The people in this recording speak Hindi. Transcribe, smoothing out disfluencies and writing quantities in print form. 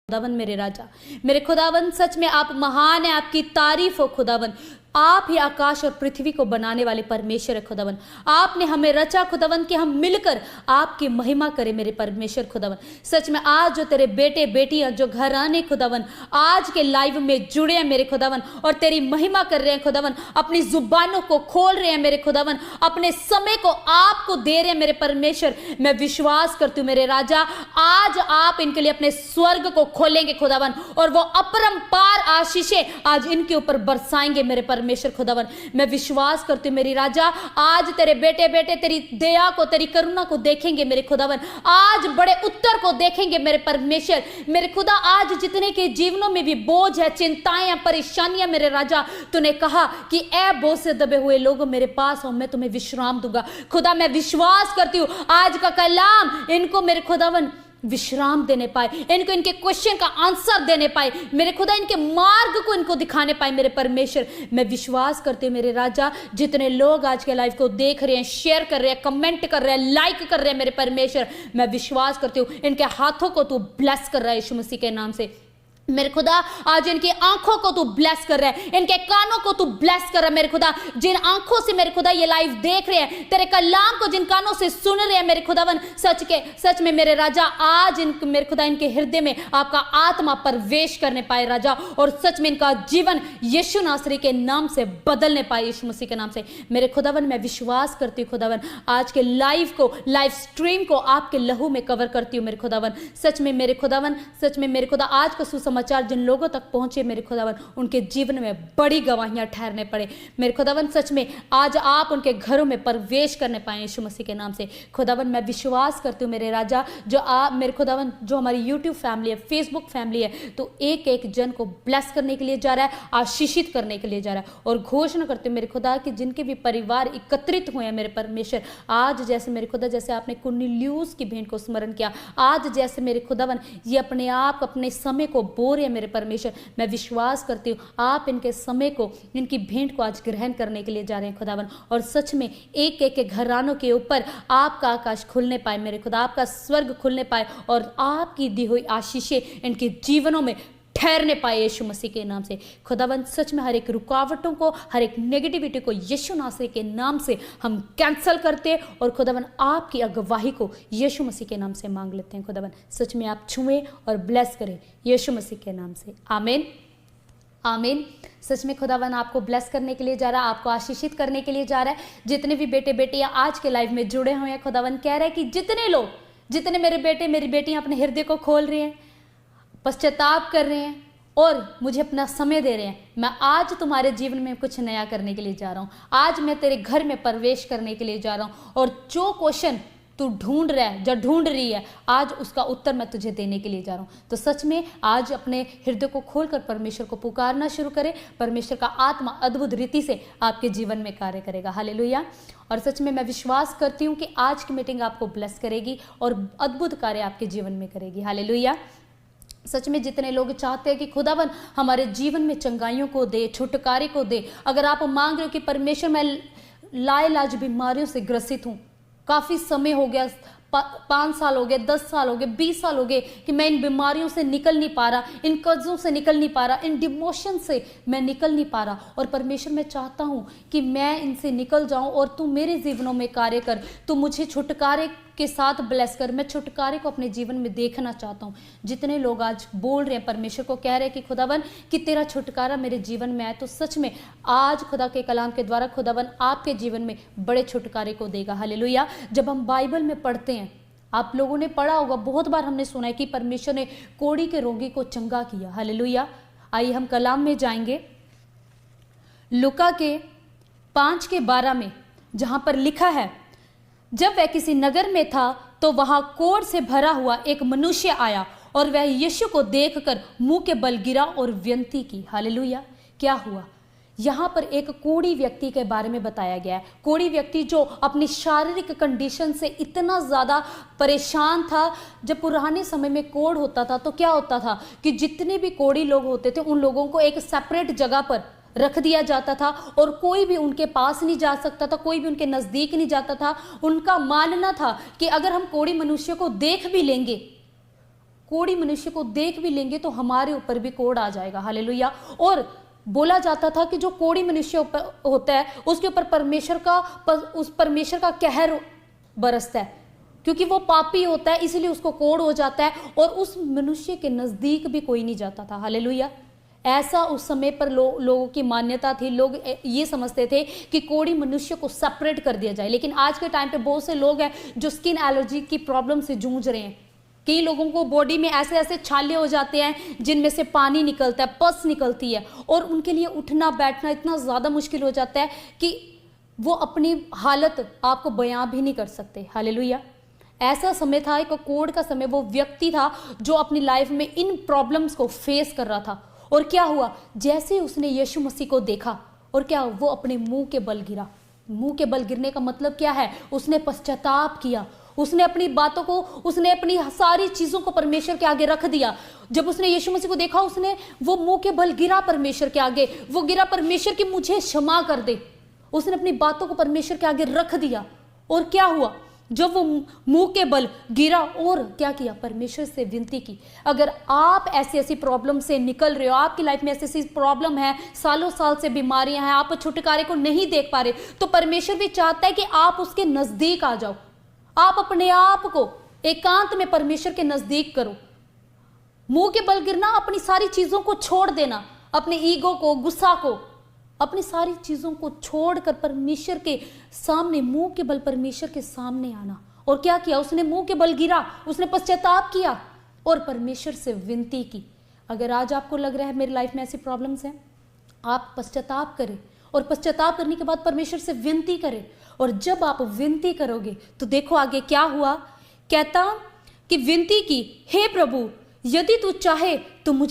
खुदावन मेरे राजा, मेरे खुदावन सच में आप महान है, आपकी तारीफ हो खुदावन। आप ही आकाश और पृथ्वी को बनाने वाले परमेश्वर है खुदावन। आपने हमें रचा खुदावन कि हम मिलकर आपकी महिमा करें मेरे परमेश्वर खुदावन। सच में आज जो तेरे बेटे बेटियां जो घर आने खुदावन आज के लाइव में जुड़े हैं मेरे खुदावन और तेरी महिमा कर रहे हैं खुदावन, अपनी जुबानों को खोल रहे हैं मेरे खुदावन, अपने समय को आपको दे रहे हैं मेरे परमेश्वर। मैं विश्वास करती हूँ मेरे राजा, आज आप इनके लिए अपने स्वर्ग को खोलेंगे खुदावन और वो अपरंपार आशीषें आज इनके ऊपर बरसाएंगे मेरे परमेश्वर खुदावन। मैं विश्वास करती हूँ मेरी राजा, आज तेरे बेटे बेटे तेरी दया को तेरी करुणा को देखेंगे मेरे खुदावन, आज बड़े उत्तर को देखेंगे मेरे परमेश्वर। मेरे खुदा आज जितने के जीवनों में भी बोझ है, चिंताएं परेशानियां मेरे राजा, तूने कहा कि ए बोझ से दबे हुए लोगों मेरे पास आओ, मैं तुम्हें विश्राम दूंगा। खुदा मैं विश्वास करती हूँ आज का कलाम इनको मेरे खुदावन विश्राम देने पाए, इनको इनके क्वेश्चन का आंसर देने पाए मेरे खुदा, इनके मार्ग को इनको दिखाने पाए मेरे परमेश्वर। मैं विश्वास करती हूँ मेरे राजा, जितने लोग आज के लाइव को देख रहे हैं, शेयर कर रहे हैं, कमेंट कर रहे हैं, लाइक कर रहे हैं मेरे परमेश्वर, मैं विश्वास करती हूँ इनके हाथों को तू ब्लेस कर रहा है यीशु मसीह के नाम से। मेरे खुदा आज इनकी आंखों को तू ब्लेस कर रहा है, इनके कानों को तू ब्लेस कर रहा है मेरे खुदा, जिन आंखों से मेरे खुदा ये लाइव देख रहे हैं, तेरे कलाम को जिन कानों से सुन रहे हैं मेरे खुदावन, सच में मेरे राजा आज इन मेरे खुदा इनके हृदय में आपका आत्मा प्रवेश करने पाए राजा, और सच में इनका जीवन यीशु नासरी के नाम से बदलने पाए यीशु मसीह के नाम से। मेरे खुदावन मैं विश्वास करती हूँ खुदावन आज के लाइव को, लाइव स्ट्रीम को आपके लहू में कवर करती हूँ मेरे खुदावन। सच में मेरे खुदावन, सच में मेरे खुदा आज का सुसमाचार जिन लोगों तक पहुंचे मेरे खुदावन, उनके जीवन में बड़ी गवाहियां ठहरने पड़े मेरे खुदावन। सच में आज आप उनके घरों में प्रवेश करने पाए यीशु मसीह के नाम से। खुदावन मैं विश्वास करती हूँ मेरे राजा, जो आप मेरे खुदावन जो हमारी यूट्यूब फैमिली है, फेसबुक फैमिली है, तो एक एक जन को ब्लेस करने के लिए जा रहा है, आशीषित करने के लिए जा रहा है। और घोषणा करते मेरे खुदा कि जिनके भी परिवार एकत्रित हुए हैं मेरे परमेश्वर, आज जैसे मेरे खुदा जैसे आपने कुर्नेलियुस की भेंट को स्मरण किया, आज जैसे मेरे खुदावन ये अपने आप अपने समय को बो रहे हैं मेरे परमेश्वर, मैं विश्वास करती हूँ आप इनके समय को, इनकी भेंट को आज ग्रहण करने के लिए जा रहे हैं खुदावन। और सच में एक एक के घरानों के ऊपर आपका आकाश खुलने पाए मेरे खुदा, आपका स्वर्ग खुलने पाए और आपकी दी हुई आशीषें इनके जीवनों में ठहरने पाए यीशु मसीह के नाम से। खुदावन सच में हर एक रुकावटों को, हर एक नेगेटिविटी को यीशु नासरी के नाम से हम कैंसल करते हैं और खुदावन आपकी अगवाही को यीशु मसीह के नाम से मांग लेते हैं। खुदावन सच में आप छुएं और ब्लेस करें यीशु मसीह के नाम से, आमीन आमीन। सच में खुदावन आपको ब्लेस करने के लिए जा रहा है, आपको आशीषित करने के लिए जा रहा है। जितने भी बेटे बेटियां आज के लाइव में जुड़े हुए हैं, खुदावन कह रहा है कि जितने लोग, जितने मेरे बेटे मेरी बेटियां अपने हृदय को खोल रहे हैं, पश्चाताप कर रहे हैं और मुझे अपना समय दे रहे हैं, मैं आज तुम्हारे जीवन में कुछ नया करने के लिए जा रहा हूँ। आज मैं तेरे घर में प्रवेश करने के लिए जा रहा हूँ और जो क्वेश्चन तू ढूंढ रहा है, जो ढूंढ रही है, आज उसका उत्तर मैं तुझे देने के लिए जा रहा हूँ। तो सच में आज अपने हृदय को खोलकर परमेश्वर को पुकारना शुरू करें, परमेश्वर का आत्मा अद्भुत रीति से आपके जीवन में कार्य करेगा। हालेलुया। और सच में मैं विश्वास करती हूँ कि आज की मीटिंग आपको ब्लेस करेगी और अद्भुत कार्य आपके जीवन में करेगी। हालेलुया। सच में जितने लोग चाहते हैं कि खुदावन हमारे जीवन में चंगाइयों को दे, छुटकारे को दे, अगर आप मांग रहे हो कि परमेश्वर मैं लाइलाज बीमारियों से ग्रसित हूँ, काफ़ी समय हो गया, 5 साल हो गए, 10 साल हो गए, 20 साल हो गए कि मैं इन बीमारियों से निकल नहीं पा रहा, इन कर्जों से निकल नहीं पा रहा, इन डिमोशन से मैं निकल नहीं पा रहा, और परमेश्वर मैं चाहता हूँ कि मैं इनसे निकल जाऊँ और तू मेरे जीवनों में कार्य कर, तू मुझे छुटकारे के साथ ब्लेस कर, मैं छुटकारे को अपने जीवन में देखना चाहता हूँ। जितने लोग आज बोल रहे हैं, परमेश्वर को कह रहे हैं कि खुदावन कि तेरा छुटकारा मेरे जीवन में आए, तो सच में आज खुदा के कलाम के द्वारा खुदावन आपके जीवन में बड़े छुटकारे को देगा। हालेलुया। जब हम बाइबल में पढ़ते हैं, आप लोगों ने पढ़ा होगा, बहुत बार हमने सुना है कि परमेश्वर ने कोढ़ी के रोगी को चंगा किया। हालेलुया। आइए हम कलाम में जाएंगे, लूका के 5:12 में, जहां पर लिखा है, जब वह किसी नगर में था तो वहां कोढ़ से भरा हुआ एक मनुष्य आया और वह यीशु को देखकर मुंह के बल गिरा और विनती की। हालेलुया। क्या हुआ? यहाँ पर एक कोढ़ी व्यक्ति के बारे में बताया गया है। कोढ़ी व्यक्ति जो अपनी शारीरिक कंडीशन से इतना ज़्यादा परेशान था। जब पुराने समय में कोढ़ होता था तो क्या होता था कि जितने भी कोढ़ी लोग होते थे उन लोगों को एक सेपरेट जगह पर रख दिया जाता था और कोई भी उनके पास नहीं जा सकता था, कोई भी उनके नज़दीक नहीं जाता था। उनका मानना था कि अगर हम कोढ़ी मनुष्य को देख भी लेंगे कोढ़ी मनुष्य को देख भी लेंगे तो हमारे ऊपर भी कोढ़ आ जाएगा। हालेलुया। और बोला जाता था कि जो कोढ़ी मनुष्य होता है उसके ऊपर परमेश्वर का कहर बरसता है, क्योंकि वो पापी होता है, इसलिए उसको कोढ़ हो जाता है और उस मनुष्य के नजदीक भी कोई नहीं जाता था। हालेलुया। ऐसा उस समय पर लोगों की मान्यता थी। लोग ये समझते थे कि कोढ़ी मनुष्य को सेपरेट कर दिया जाए। लेकिन आज के टाइम पे बहुत से लोग हैं जो स्किन एलर्जी की प्रॉब्लम से जूझ रहे हैं। कई लोगों को बॉडी में ऐसे ऐसे छाले हो जाते हैं जिनमें से पानी निकलता है, पस निकलती है, और उनके लिए उठना बैठना इतना ज़्यादा मुश्किल हो जाता है कि वो अपनी हालत आपको बयां भी नहीं कर सकते। हालेलुया। ऐसा समय था, एक कोढ़ का समय। वो व्यक्ति था जो अपनी लाइफ में इन प्रॉब्लम्स को फेस कर रहा था। और क्या हुआ, जैसे ही उसने यीशु मसीह को देखा और क्या, वो अपने मुंह के बल गिरा। मुंह के बल गिरने का मतलब क्या है, उसने पश्चाताप किया। उसने अपनी बातों को, उसने अपनी सारी चीजों को परमेश्वर के आगे रख दिया। जब उसने यीशु मसीह को देखा, उसने वो मुंह के बल गिरा परमेश्वर के आगे। वो गिरा परमेश्वर की मुझे क्षमा कर दे। उसने अपनी बातों को परमेश्वर के आगे रख दिया। और क्या हुआ, जब वो मुंह के बल गिरा और क्या किया, परमेश्वर से विनती की। अगर आप ऐसी ऐसी प्रॉब्लम से निकल रहे हो, आपकी लाइफ में ऐसी ऐसी प्रॉब्लम है, सालों साल से बीमारियां हैं, आप छुटकारे को नहीं देख पा रहे, तो परमेश्वर भी चाहता है कि आप उसके नजदीक आ जाओ। आप अपने आप को एकांत में परमेश्वर के नजदीक करो। मुंह के बल गिरना, अपनी सारी चीजों को छोड़ देना, अपने ईगो को, गुस्सा को, अपनी सारी चीजों को छोड़कर परमेश्वर के सामने, मुंह के बल परमेश्वर के सामने आना। और क्या किया, उसने मुंह के बल गिरा, उसने पश्चाताप किया और परमेश्वर से विनती की। अगर आज आपको लग रहा है मेरी लाइफ में ऐसी प्रॉब्लम्स हैं, आप पश्चाताप करें और पश्चाताप करने के बाद परमेश्वर से विनती करें। और जब आप विनती करोगे तो देखो आगे क्या हुआ, कहता कि विनती की, हे प्रभु, यदि तू चाहे तो मुझे